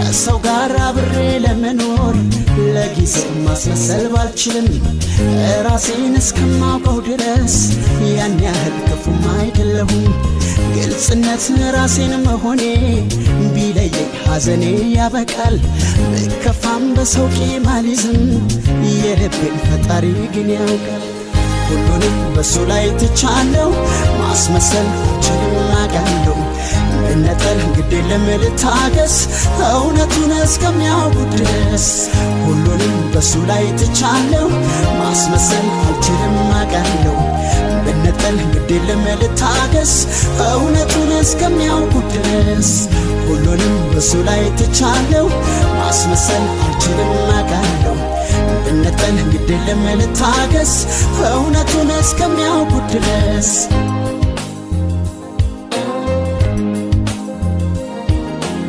ከሰው ጋር አብሬ ለመኖር ለጊዜው ማስመሰል ባልችልም ራሴን እስከማውቀው ድረስ ያን ያህል ክፉም አይደለሁም። ግልጽነት ራሴን መሆኔ ቢለየኝ ሐዘኔ ያበቃል። ብከፋም በሰው ቂም አልይዝም፣ የልቤን ፈጣሪ ግን ያውቃል። ሁሉንም በሱ ላይ ትቻለሁ፣ ማስመሰል አልችልም አውቃለሁ። መነጠል ግድ የለም ልታገስ እውነቱን እስከሚያውቁ ድረስ። ሁሉንም በሱ ላይ ትቻለሁ፣ ማስመሰል አልችልም አውቃለሁ። መነጠል ግድ የለም ልታገስ እውነቱን እስከሚያውቁ ድረስ። ሁሉንም በሱ ላይ ትቻለሁ፣ ማስመሰል አልችልም አውቃለሁ። መነጠል ግድ የለም ልታገስ እውነቱን እስከሚያውቁ ድረስ።